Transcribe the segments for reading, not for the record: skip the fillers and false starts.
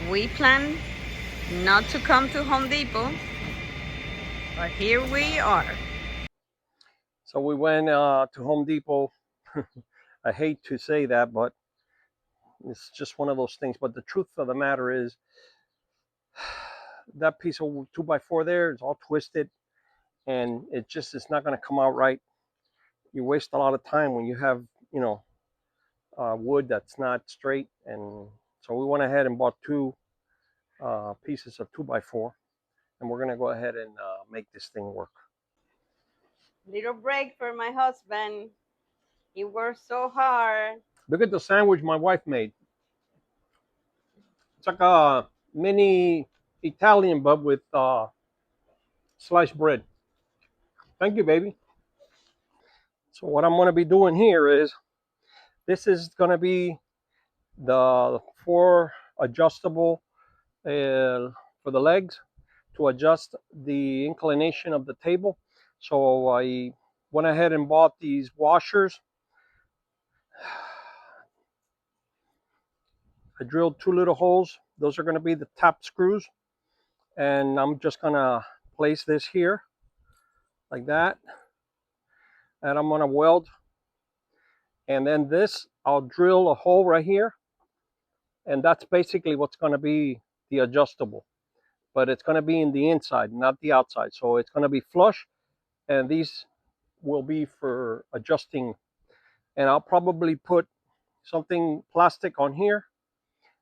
We plan not to come to Home Depot, but here we are. So we went to Home Depot. I hate to say that, but it's just one of those things. But the truth of the matter is that piece of 2x4 there is all twisted, and it's not going to come out right. You waste a lot of time when you have, wood that's not straight. And so we went ahead and bought two pieces of 2x4, and we're going to go ahead and make this thing work. Little break for my husband. He worked so hard. Look at the sandwich my wife made. It's like a mini Italian, but with sliced bread. Thank you, baby. So what I'm going to be doing here is, this is going to be the four adjustable for the legs to adjust the inclination of the table. So I went ahead and bought these washers. I drilled two little holes. Those are going to be the top screws. And I'm just going to place this here like that. And I'm going to weld. And then this, I'll drill a hole right here. And that's basically what's going to be the adjustable. But it's going to be in the inside, not the outside. So it's going to be flush. And these will be for adjusting. And I'll probably put something plastic on here.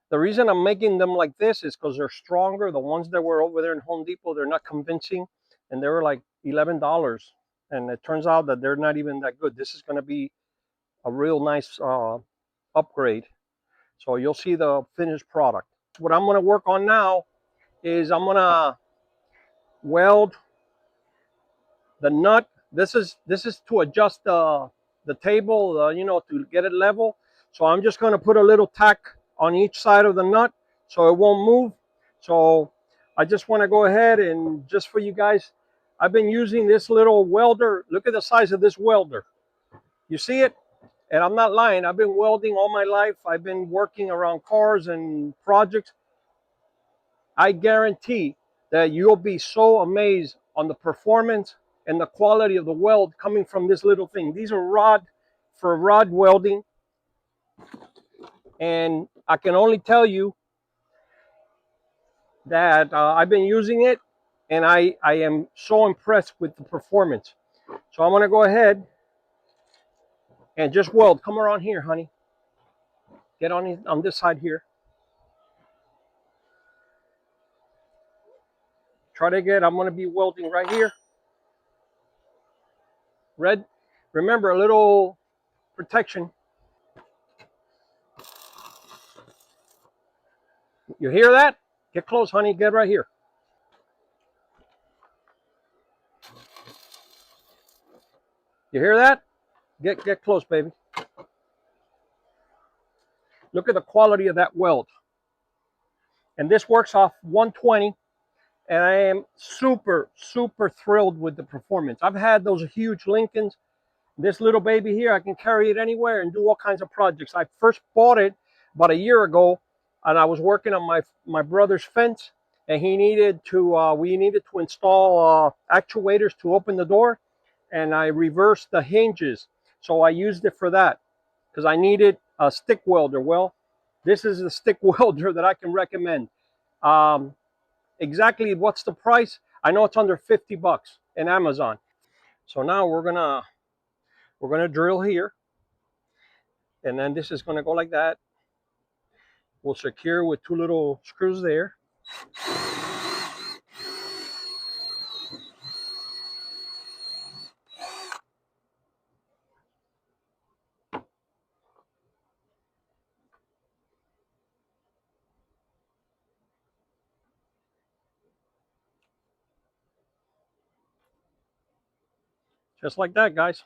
The reason I'm making them like this is because they're stronger. The ones that were over there in Home Depot, they're not convincing, and they were like $11. And it turns out that they're not even that good. This is going to be a real nice upgrade. So you'll see the finished product. What I'm going to work on now is I'm going to weld the nut. This is to adjust the table, to get it level. So I'm just going to put a little tack on each side of the nut so it won't move. So I just want to go ahead and, just for you guys, I've been using this little welder. Look at the size of this welder. You see it? And I'm not lying. I've been welding all my life. I've been working around cars and projects. I guarantee that you'll be so amazed on the performance and the quality of the weld coming from this little thing. These are rod welding. And I can only tell you that I've been using it, and I am so impressed with the performance. So I'm going to go ahead and just weld. Come around here, honey. Get on this side here. Try to get, I'm going to be welding right here. Red. Remember, a little protection. You hear that? Get close, honey. Get right here. You hear that? Get close, baby. Look at the quality of that weld. And this works off 120. And I am super, super thrilled with the performance. I've had those huge Lincolns. This little baby here, I can carry it anywhere and do all kinds of projects. I first bought it about a year ago, and I was working on my brother's fence, and we needed to install actuators to open the door, and I reversed the hinges. So I used it for that because I needed a stick welder. Well, this is a stick welder that I can recommend. Exactly what's the price? I know it's under $50 in Amazon. So now we're gonna drill here, and then this is gonna go like that. We'll secure with two little screws there. Just like that, guys.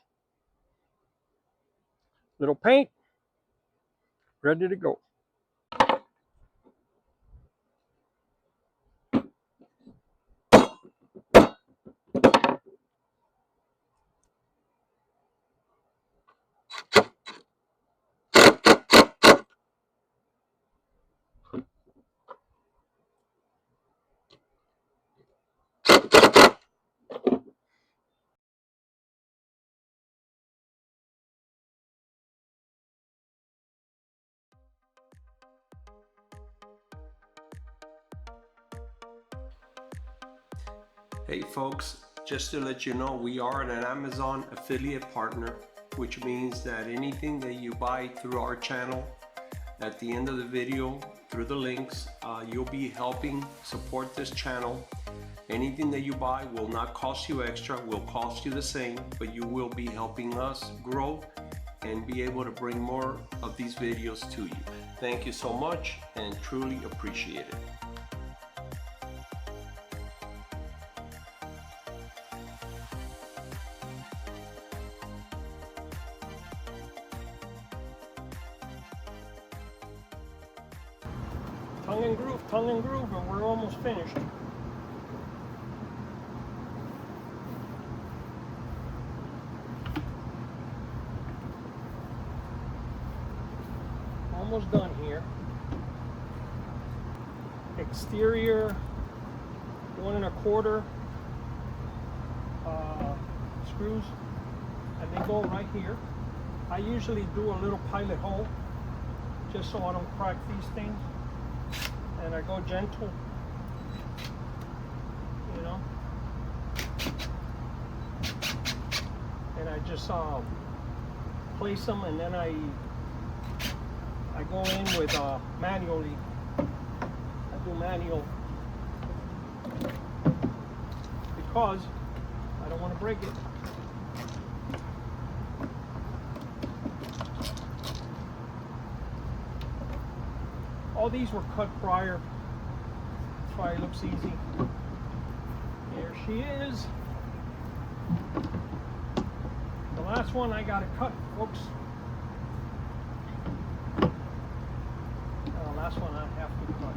Little paint, ready to go. Hey folks, just to let you know, we are an Amazon affiliate partner, which means that anything that you buy through our channel, at the end of the video, through the links, you'll be helping support this channel. Anything that you buy will not cost you extra, will cost you the same, but you will be helping us grow and be able to bring more of these videos to you. Thank you so much and truly appreciate it. Tongue and groove, and we're almost finished. Almost done here. Exterior 1 1/4 screws, and they go right here. I usually do a little pilot hole just so I don't crack these things, and I go gentle, you know, and I just place them, and then I go in with manually. I do manual because I don't want to break it. All these were cut prior. That's why it looks easy. Here she is. The last one I gotta cut, folks. Last one I have to cut.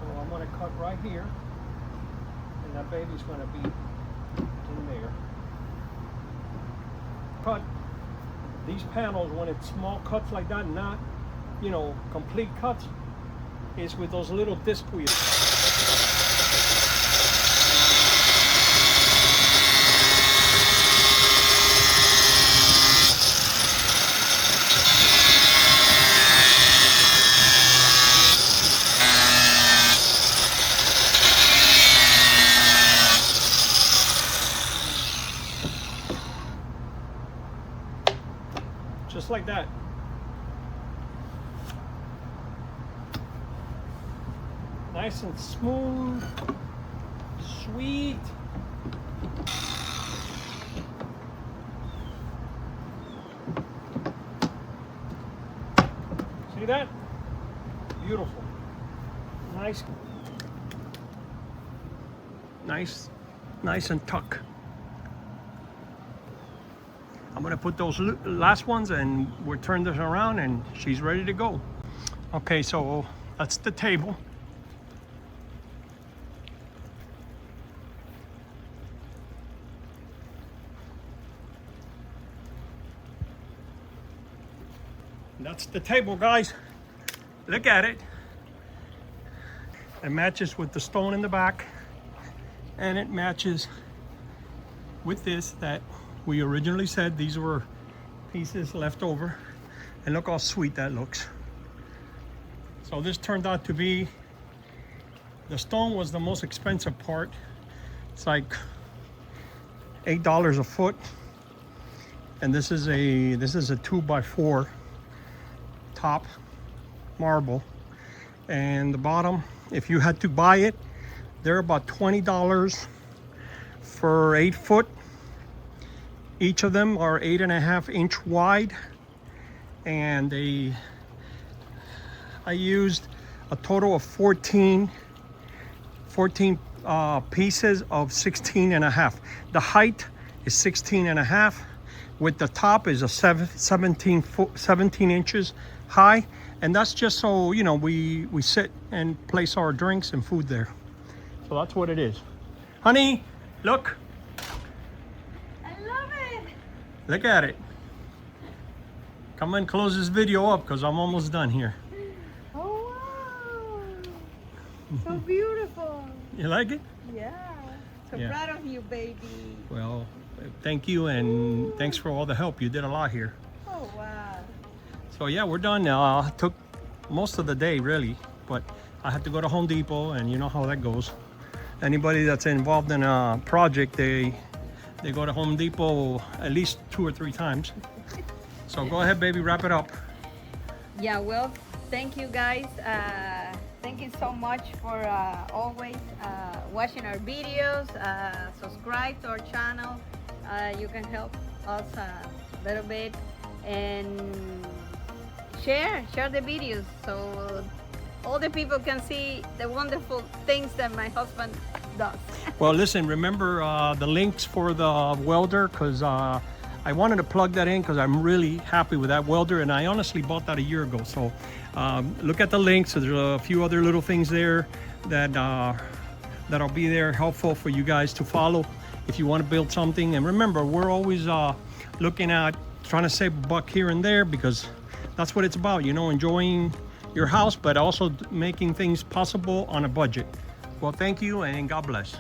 So I'm going to cut right here, and that baby's going to be in there. Cut these panels when it's small cuts like that, not, you know, complete cuts, is with those little disc wheels. Just like that. Nice and smooth, sweet. See that? Beautiful. Nice. Nice and tuck. I'm gonna put those last ones, and we'll turn this around, and she's ready to go. Okay, so that's the table. That's the table, guys. Look at it. It matches with the stone in the back, and it matches with this that we originally said these were pieces left over, and look how sweet that looks. So this turned out to be, the stone was the most expensive part. It's like $8 a foot, and this is a 2x4 top marble, and the bottom, if you had to buy it, they're about $20 for 8 foot. Each of them are 8.5 inch wide, and I used a total of 14 pieces of 16.5. The height is 16.5, with the top is a 17 inches high, and that's just so, you know, we sit and place our drinks and food there. So that's what it is. Honey, look. Look at it. Come and close this video up because I'm almost done here. Oh wow! So beautiful. You like it? Yeah. So Yeah. proud of you, baby. Well, thank you, and thanks for all the help. You did a lot here. Oh wow. So yeah, we're done now. Took most of the day really, but I had to go to Home Depot, and you know how that goes. Anybody that's involved in a project, they go to Home Depot at least 2 or 3 times. So go ahead, baby, wrap it up. Yeah, well, thank you guys. Thank you so much for always watching our videos. Subscribe to our channel. You can help us a little bit, and share the videos so all the people can see the wonderful things that my husband does. Well, listen, remember the links for the welder, because I wanted to plug that in because I'm really happy with that welder, and I honestly bought that a year ago. So look at the links. So there's a few other little things there that that'll be there helpful for you guys to follow if you want to build something. And remember, we're always looking at trying to save a buck here and there, because that's what it's about, you know, enjoying your house, but also making things possible on a budget. Well, thank you and God bless.